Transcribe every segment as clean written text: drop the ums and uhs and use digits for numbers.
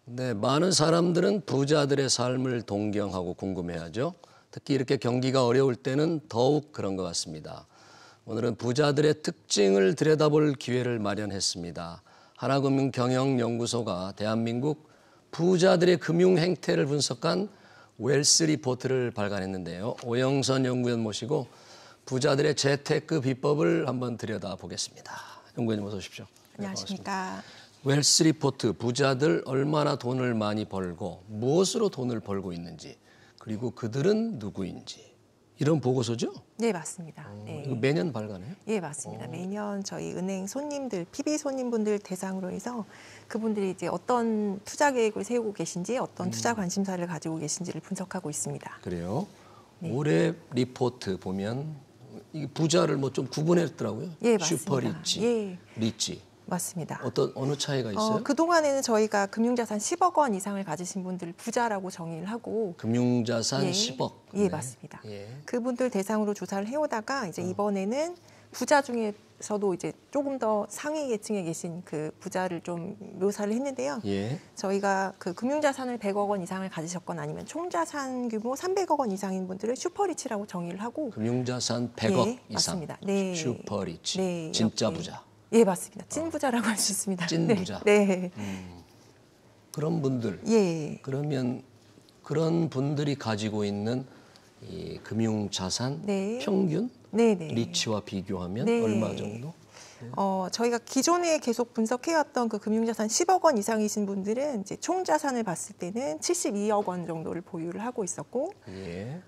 네, 많은 사람들은 부자들의 삶을 동경하고 궁금해하죠. 특히 이렇게 경기가 어려울 때는 더욱 그런 것 같습니다. 오늘은 부자들의 특징을 들여다볼 기회를 마련했습니다. 하나금융경영연구소가 대한민국 부자들의 금융 행태를 분석한 웰스 리포트를 발간했는데요. 오영선 연구원 모시고 부자들의 재테크 비법을 한번 들여다보겠습니다. 연구원님 어서 오십시오. 안녕하십니까. 웰스 리포트, 부자들 얼마나 돈을 많이 벌고 무엇으로 돈을 벌고 있는지, 그리고 그들은 누구인지, 이런 보고서죠? 네, 맞습니다. 네. 이거 매년 발간해요? 예, 맞습니다. 매년 저희 은행 손님들, PB 손님분들 대상으로 해서 그분들이 이제 어떤 투자 계획을 세우고 계신지, 어떤 투자 관심사를 가지고 계신지를 분석하고 있습니다. 그래요? 네. 올해 리포트 보면 이 부자를 뭐 좀 구분했더라고요. 예, 맞습니다. 슈퍼리치, 예. 리치. 맞습니다. 어느 차이가 있어요? 그동안에는 저희가 금융자산 10억 원 이상을 가지신 분들을 부자라고 정의를 하고 금융자산 예, 10억. 예, 네. 맞습니다. 예. 그분들 대상으로 조사를 해오다가 이제 이번에는 부자 중에서도 이제 조금 더 상위 계층에 계신 그 부자를 좀 묘사를 했는데요. 예. 저희가 그 금융자산을 100억 원 이상을 가지셨거나 아니면 총자산 규모 300억 원 이상인 분들을 슈퍼리치라고 정의를 하고 금융자산 100억 예, 이상. 맞습니다. 네. 슈퍼리치. 네, 진짜 이렇게. 부자. 예, 맞습니다. 찐 부자라고 할 수 있습니다. 찐 네. 부자. 네. 그런 분들. 예. 그러면 그런 분들이 가지고 있는 이 금융자산 네. 평균 네네. 리치와 비교하면 네. 얼마 정도? 저희가 기존에 계속 분석해왔던 그 금융자산 10억 원 이상이신 분들은 이제 총자산을 봤을 때는 72억 원 정도를 보유를 하고 있었고, 예.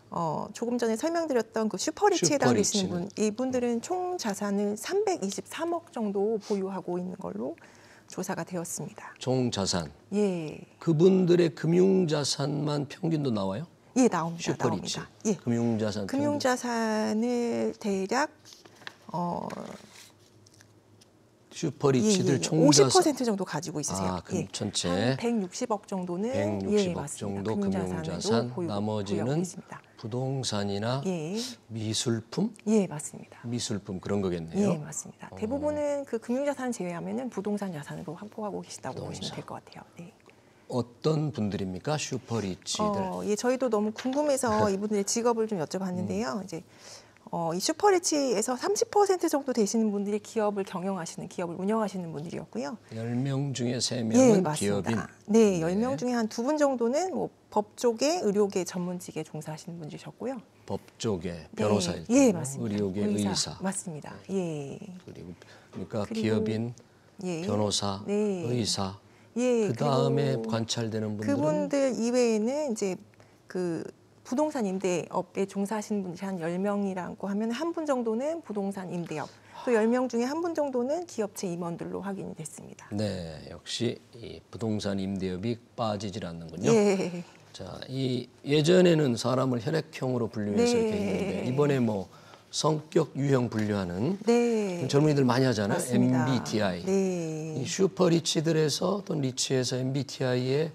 조금 전에 설명드렸던 그 슈퍼리치에 해당되시는 분, 슈퍼리치는. 이분들은 총자산을 323억 정도 보유하고 있는 걸로 조사가 되었습니다. 총자산. 예. 그분들의 금융자산만 평균도 나와요? 예, 나옵니다. 슈퍼리치. 나옵니다. 예. 금융자산 평균. 금융자산을 대략 슈퍼리치들 총자산 50% 정도 가지고 있으세요. 그럼 예. 전체 한 160억 정도는 160억 맞습니다. 정도 금융자산으로 금융자산, 보유하고 나머지는 있습니다. 부동산이나 예, 미술품? 예, 맞습니다. 미술품 그런 거겠네요. 예, 맞습니다. 대부분은 그 금융자산 제외하면은 부동산 자산으로 확보하고 계시다고 보시면 될 것 같아요. 네. 어떤 분들입니까? 슈퍼리치들. 예, 저희도 너무 궁금해서 이분들의 직업을 좀 여쭤봤는데요. 이제 이 슈퍼리치에서 30% 정도 되시는 분들이 기업을 경영하시는, 기업을 운영하시는 분들이었고요. 10명 중에 3명은 예, 맞습니다. 기업인. 네, 10명 중에 한 2분 정도는 뭐 법조계, 의료계 전문직에 종사하시는 분이셨고요. 법조계, 변호사일 네, 예, 테고, 맞습니다. 의료계 의사. 맞습니다. 예. 그러니까 그리고, 기업인, 예. 변호사, 네. 의사. 예, 그 다음에 그리고 관찰되는 분들은 그분들 이외에는 이제 그 부동산 임대업에 종사하시는 분들이 한 10명이라고 하면 한 분 정도는 부동산 임대업, 또 10명 중에 한 분 정도는 기업체 임원들로 확인이 됐습니다. 네, 역시 이 부동산 임대업이 빠지질 않는군요. 예. 자, 이 예전에는 사람을 혈액형으로 분류해서 네. 이렇게 했는데 이번에 뭐 성격 유형 분류하는 네. 젊은이들 많이 하잖아요. 맞습니다. MBTI. 네. 이 슈퍼리치들에서 또 리치에서 MBTI의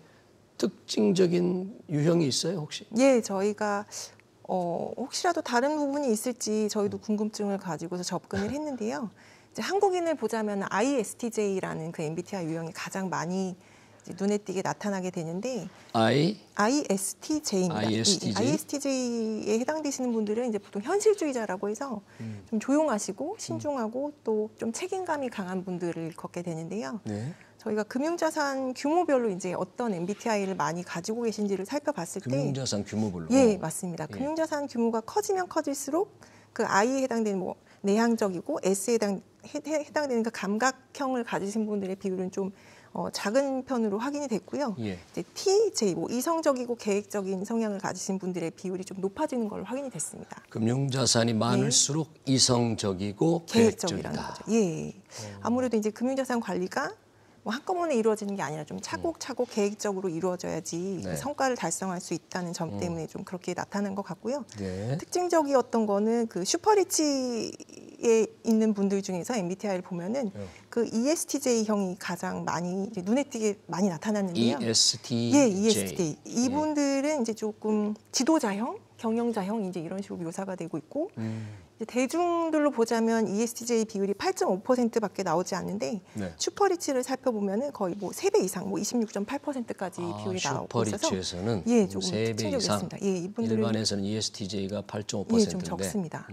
특징적인 유형이 있어요, 혹시? 예, 저희가 혹시라도 다른 부분이 있을지 저희도 궁금증을 가지고서 접근을 했는데요. 이제 한국인을 보자면 ISTJ라는 그 MBTI 유형이 가장 많이 이제 눈에 띄게 나타나게 되는데 ISTJ입니다. ISTJ에 해당되시는 분들은 이제 보통 현실주의자라고 해서 좀 조용하시고 신중하고 또 좀 책임감이 강한 분들을 걷게 되는데요. 네. 저희가 금융자산 규모별로 이제 어떤 MBTI를 많이 가지고 계신지를 살펴봤을 때 금융자산 규모별로. 예, 맞습니다. 예. 금융자산 규모가 커지면 커질수록 그 I에 해당되는 뭐 내향적이고 S에 해당되는 그 감각형을 가지신 분들의 비율은 좀 작은 편으로 확인이 됐고요. 예. 이제 T, J, 뭐 이성적이고 계획적인 성향을 가지신 분들의 비율이 좀 높아지는 걸로 확인이 됐습니다. 금융자산이 많을수록 이성적이고 계획적이라는 계획적이다. 거죠. 예. 아무래도 이제 금융자산 관리가 뭐 한꺼번에 이루어지는 게 아니라 좀 차곡차곡 계획적으로 이루어져야지 네. 그 성과를 달성할 수 있다는 점 때문에 좀 그렇게 나타난 것 같고요. 네. 특징적이었던 거는 그 슈퍼리치에 있는 분들 중에서 MBTI를 보면은 그 ESTJ형이 가장 많이 이제 눈에 띄게 많이 나타났는데요. ESTJ. 예, ESTJ. 이분들은 이제 조금 지도자형, 경영자형 이제 이런 식으로 묘사가 되고 있고 대중들로 보자면 ESTJ 비율이 8.5%밖에 나오지 않는데 네. 슈퍼리치를 살펴보면은 거의 뭐 3배 이상, 뭐 26.8%까지 비율이 나오고 있어서 슈퍼리치에서는 예, 조금 3배 특징적이 이상. 있습니다. 예, 이분들은 일반에서는 ESTJ가 8.5%인데 예, 좀 적습니다.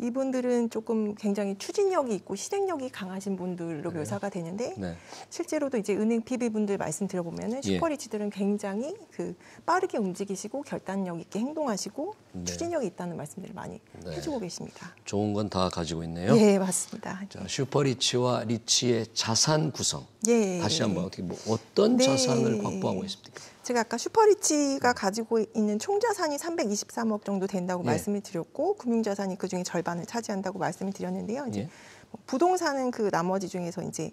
이분들은 조금 굉장히 추진력이 있고 실행력이 강하신 분들로 묘사가 되는데 네. 실제로도 이제 은행 PB분들 말씀드려보면은 예. 슈퍼리치들은 굉장히 그 빠르게 움직이시고 결단력 있게 행동하시고 네. 추진력이 있다는 말씀들을 많이 네. 해주고 계십니다. 좋은 건 다 가지고 있네요. 예, 맞습니다. 자, 슈퍼리치와 리치의 자산 구성. 예. 다시 한번 어떻게 어떤 네. 자산을 확보하고 있습니까? 제가 아까 슈퍼리치가 가지고 있는 총 자산이 323억 정도 된다고 예. 말씀을 드렸고 금융자산이 그 중에 절반을 차지한다고 말씀을 드렸는데요. 이제 예. 부동산은 그 나머지 중에서 이제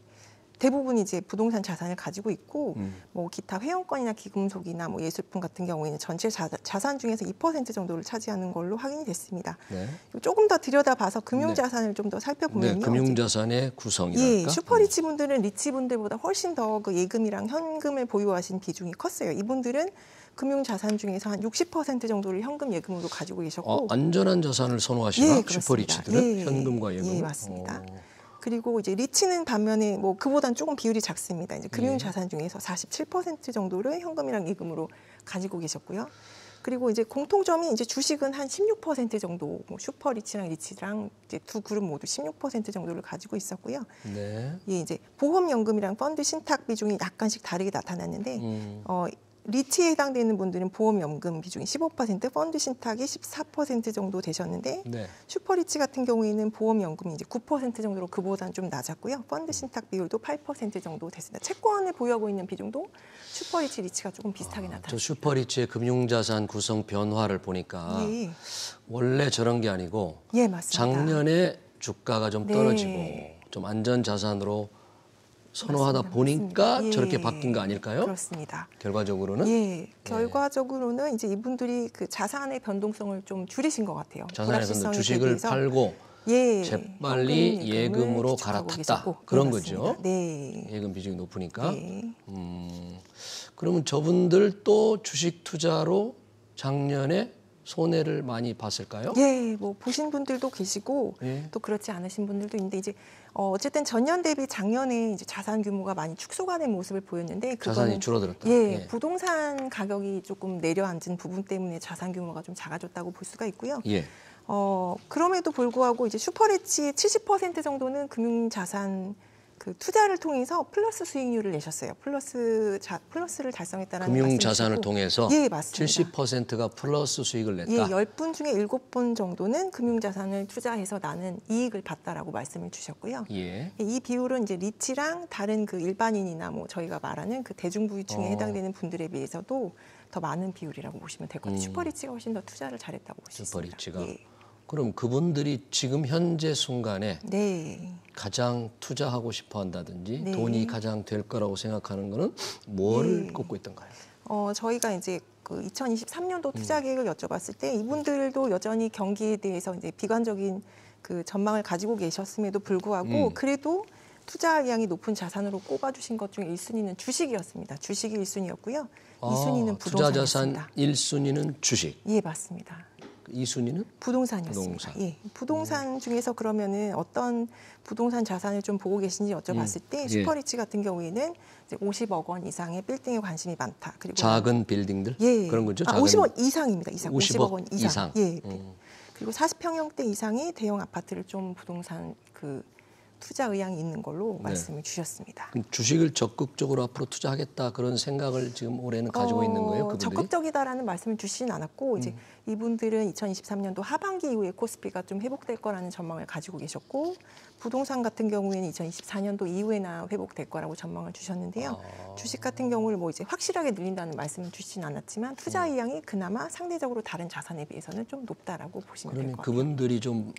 대부분 이제 부동산 자산을 가지고 있고 뭐 기타 회원권이나 기금속이나 뭐 예술품 같은 경우에는 전체 자산 중에서 2% 정도를 차지하는 걸로 확인이 됐습니다. 네. 조금 더 들여다봐서 금융자산을 좀 더 살펴보면요. 네, 금융자산의 구성이랄까? 예, 슈퍼리치 분들은 리치 분들보다 훨씬 더 그 예금이랑 현금을 보유하신 비중이 컸어요. 이분들은 금융자산 중에서 한 60% 정도를 현금 예금으로 가지고 계셨고 안전한 자산을 선호하시나? 예, 슈퍼리치들은 예, 현금과 예금. 예, 맞습니다. 그리고 이제 리치는 반면에 뭐 그보단 조금 비율이 작습니다. 이제 금융자산 중에서 47% 정도를 현금이랑 예금으로 가지고 계셨고요. 그리고 이제 공통점이 이제 주식은 한 16% 정도, 뭐 슈퍼리치랑 리치랑 이제 두 그룹 모두 16% 정도를 가지고 있었고요. 네. 예, 이제 보험연금이랑 펀드 신탁 비중이 약간씩 다르게 나타났는데 리치에 해당되는 분들은 보험연금 비중이 15%, 펀드 신탁이 14% 정도 되셨는데 네. 슈퍼리치 같은 경우에는 보험연금이 이제 9% 정도로 그보다는 좀 낮았고요. 펀드 신탁 비율도 8% 정도 됐습니다. 채권을 보유하고 있는 비중도 슈퍼리치, 리치가 조금 비슷하게 나타났습니다. 저 슈퍼리치의 금융자산 구성 변화를 보니까 예, 원래 저런 게 아니고 예, 맞습니다. 작년에 주가가 좀 네. 떨어지고 좀 안전자산으로 선호하다 맞습니다. 보니까 맞습니다. 저렇게 예, 바뀐 거 아닐까요? 그렇습니다. 결과적으로는 예, 결과적으로는 이제 이분들이 그 자산의 변동성을 좀 줄이신 것 같아요. 자산에서는 불확실성에 주식을 대비해서 팔고 예, 재빨리 현금, 예금으로 기축하고 갈아탔다. 계셨고. 그런 예, 거죠. 맞습니다. 네. 예금 비중이 높으니까. 네. 그러면 저분들 또 주식 투자로 작년에 손해를 많이 봤을까요? 예, 뭐 보신 분들도 계시고 예. 또 그렇지 않으신 분들도 있는데 이제 어쨌든 전년 대비 작년에 이제 자산 규모가 많이 축소가 된 모습을 보였는데 자산이 줄어들었다. 예, 예. 부동산 가격이 조금 내려앉은 부분 때문에 자산 규모가 좀 작아졌다고 볼 수가 있고요. 예. 그럼에도 불구하고 이제 슈퍼리치의 70% 정도는 금융자산 그 투자를 통해서 플러스 수익률을 내셨어요. 플러스를 달성했다라는 금융자산을 말씀이시고. 통해서 예, 맞습니다. 70%가 플러스 수익을 냈다. 예, 10분 중에 7분 정도는 금융자산을 투자해서 나는 이익을 봤다라고 말씀을 주셨고요. 예. 이 비율은 이제 리치랑 다른 그 일반인이나 뭐 저희가 말하는 그 대중부유층에 해당되는 분들에 비해서도 더 많은 비율이라고 보시면 될 것 같아요. 슈퍼리치가 훨씬 더 투자를 잘했다고 볼 수 있습니다. 슈퍼리치가. 예. 그럼 그분들이 지금 현재 순간에 네. 가장 투자하고 싶어 한다든지 네. 돈이 가장 될 거라고 생각하는 거는 뭐를 꼽고 있던가요? 저희가 이제 그 2023년도 투자 계획을 여쭤봤을 때 이분들도 여전히 경기에 대해서 이제 비관적인 그 전망을 가지고 계셨음에도 불구하고 그래도 투자 의향이 높은 자산으로 꼽아주신 것 중에 1순위는 주식이었습니다. 주식이 1순위였고요. 2순위는 투자 자산 부동산이었습니다. 1순위는 주식, 예, 맞습니다. 2순위는 부동산이었습니다. 부동산. 예, 부동산 중에서 그러면은 어떤 부동산 자산을 좀 보고 계신지 여쭤봤을 때 예. 슈퍼리치 같은 경우에는 이제 50억 원 이상의 빌딩에 관심이 많다. 그리고 작은 빌딩들 예. 그런 거죠? 50억 이상입니다. 50억 원 이상. 이상. 예. 그리고 40평형대 이상의 대형 아파트를 좀 부동산 그 투자 의향이 있는 걸로 말씀을 주셨습니다. 그럼 주식을 적극적으로 앞으로 투자하겠다 그런 생각을 지금 올해는 가지고 있는 거예요? 그분들이? 적극적이다라는 말씀을 주시진 않았고 이제 이분들은 2023년도 하반기 이후에 코스피가 좀 회복될 거라는 전망을 가지고 계셨고 부동산 같은 경우에는 2024년도 이후에나 회복될 거라고 전망을 주셨는데요. 주식 같은 경우를 뭐 이제 확실하게 늘린다는 말씀을 주시진 않았지만 투자 의향이 그나마 상대적으로 다른 자산에 비해서는 좀 높다라고 보시면 될 그러면 것 같아요. 그분들이 좀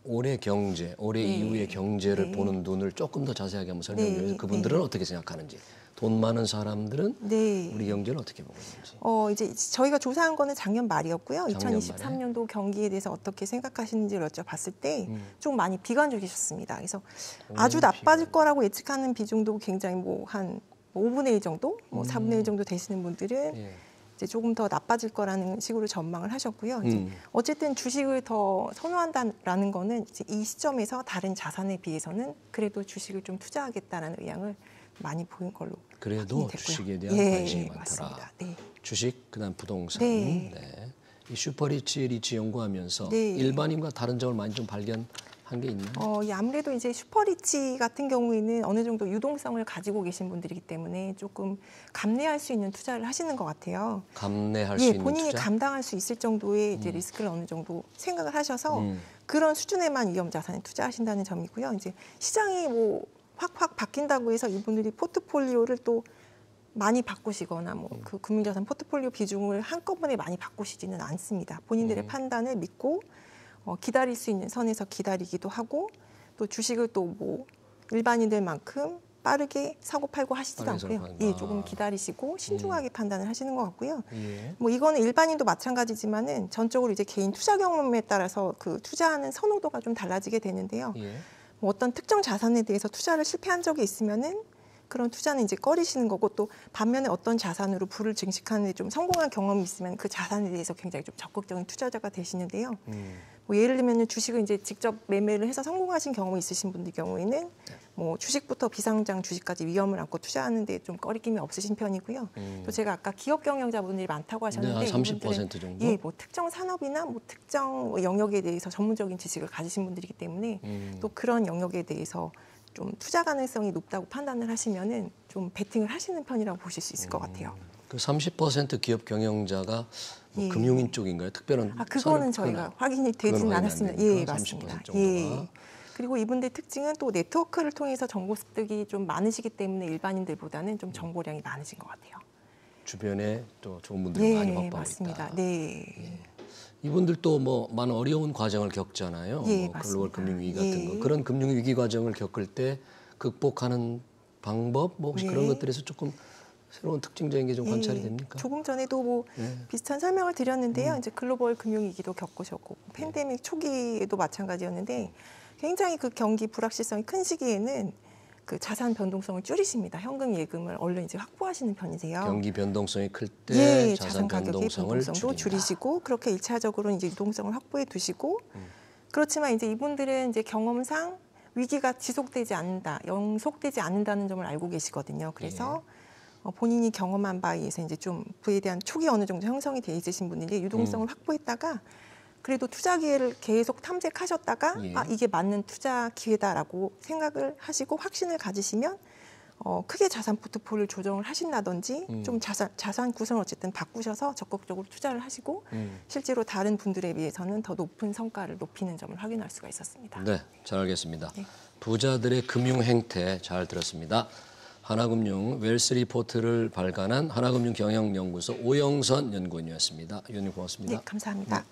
올해 경제, 올해 네. 이후의 경제를 네. 보는 눈을 조금 더 자세하게 한번 설명해 주세요. 네. 그분들은 네. 어떻게 생각하는지, 돈 많은 사람들은 네. 우리 경제를 어떻게 보고 있는지. 이제 저희가 조사한 거는 작년 말이었고요. 작년 2023년도 경기에 대해서 어떻게 생각하시는지를 여쭤봤을 때 좀 많이 비관적이셨습니다. 그래서 아주 나빠질 거라고 예측하는 비중도 굉장히 뭐 한 5분의 1 정도, 뭐 4분의 1 정도 되시는 분들은 예. 이제 조금 더 나빠질 거라는 식으로 전망을 하셨고요. 이제 어쨌든 주식을 더 선호한다라는 거는 이제 이 시점에서 다른 자산에 비해서는 그래도 주식을 좀 투자하겠다라는 의향을 많이 보인 걸로 그래도 확인이 됐고요. 주식에 대한 예, 관심이 많더라. 맞습니다. 네. 주식, 그다음 부동산. 네. 네. 이 슈퍼리치 연구하면서 네. 일반인과 다른 점을 많이 좀 발견한 게 있나요? 아무래도 이제 슈퍼리치 같은 경우에는 어느 정도 유동성을 가지고 계신 분들이기 때문에 조금 감내할 수 있는 투자를 하시는 것 같아요. 감내할 수 예, 있는 본인이 투자? 감당할 수 있을 정도의 이제 리스크를 어느 정도 생각을 하셔서 그런 수준에만 위험 자산에 투자하신다는 점이고요. 이제 시장이 뭐 확 바뀐다고 해서 이분들이 포트폴리오를 또 많이 바꾸시거나 뭐 그 금융자산 포트폴리오 비중을 한꺼번에 많이 바꾸시지는 않습니다. 본인들의 판단을 믿고 기다릴 수 있는 선에서 기다리기도 하고 또 주식을 또 뭐 일반인들만큼 빠르게 사고 팔고 하시지도 빠르게 않고요. 사고 예, 팔고. 조금 기다리시고 신중하게 판단을 하시는 것 같고요. 예. 뭐 이거는 일반인도 마찬가지지만은 전적으로 이제 개인 투자 경험에 따라서 그 투자하는 선호도가 좀 달라지게 되는데요. 예. 뭐 어떤 특정 자산에 대해서 투자를 실패한 적이 있으면은 그런 투자는 이제 꺼리시는 거고 또 반면에 어떤 자산으로 부를 증식하는 데 좀 성공한 경험이 있으면 그 자산에 대해서 굉장히 좀 적극적인 투자자가 되시는데요. 뭐 예를 들면 주식을 이제 직접 매매를 해서 성공하신 경험이 있으신 분들 경우에는 뭐 주식부터 비상장 주식까지 위험을 안고 투자하는 데 좀 꺼리낌이 없으신 편이고요. 또 제가 아까 기업 경영자분들이 많다고 하셨는데 네, 한 30% 이분들은 정도? 예, 뭐 특정 산업이나 뭐 특정 영역에 대해서 전문적인 지식을 가지신 분들이기 때문에 또 그런 영역에 대해서 좀 투자 가능성이 높다고 판단을 하시면은 좀 베팅을 하시는 편이라고 보실 수 있을 것 같아요. 그 30% 기업 경영자가 뭐 예. 금융인 쪽인가요? 특별한 그거는 선을- 저희가 확인이 그건 되지는 확인이 안 않았습니다. 됩니까? 예, 30% 맞습니다. 정도가. 예. 그리고 이분들 특징은 또 네트워크를 통해서 정보 습득이 좀 많으시기 때문에 일반인들보다는 좀 정보량이 많으신 것 같아요. 주변에 또 좋은 분들이 많이 예, 확보하고 맞습니다. 있다. 네. 이분들도 뭐 많은 어려운 과정을 겪잖아요. 예, 뭐 글로벌 맞습니다. 금융위기 같은 예. 거. 그런 금융위기 과정을 겪을 때 극복하는 방법 뭐 혹시 예. 그런 것들에서 조금 새로운 특징적인 게 좀 관찰이 예, 됩니까? 조금 전에도 뭐 비슷한 설명을 드렸는데요. 이제 글로벌 금융위기도 겪으셨고 팬데믹 초기에도 마찬가지였는데 굉장히 그 경기 불확실성이 큰 시기에는 그 자산 변동성을 줄이십니다. 현금 예금을 얼른 이제 확보하시는 편이세요. 경기 변동성이 클 때 예, 자산 가격의 변동성을 변동성도 줄인다. 줄이시고 그렇게 일차적으로는 이제 유동성을 확보해 두시고 그렇지만 이제 이분들은 이제 경험상 위기가 지속되지 않는다, 영속되지 않는다는 점을 알고 계시거든요. 그래서 본인이 경험한 바에 의해서 이제 좀 그에 대한 촉이 어느 정도 형성이 돼 있으신 분들이 유동성을 확보했다가 그래도 투자 기회를 계속 탐색하셨다가 예. 이게 맞는 투자 기회다라고 생각을 하시고 확신을 가지시면 크게 자산 포트폴리오 조정을 하신다든지 좀 자산 구성을 어쨌든 바꾸셔서 적극적으로 투자를 하시고 실제로 다른 분들에 비해서는 더 높은 성과를 높이는 점을 확인할 수가 있었습니다. 네, 잘 알겠습니다. 네. 부자들의 금융 행태 잘 들었습니다. 하나금융 웰스 리포트를 발간한 하나금융 경영연구소 오영선 연구원이었습니다. 위원님 고맙습니다. 네, 감사합니다.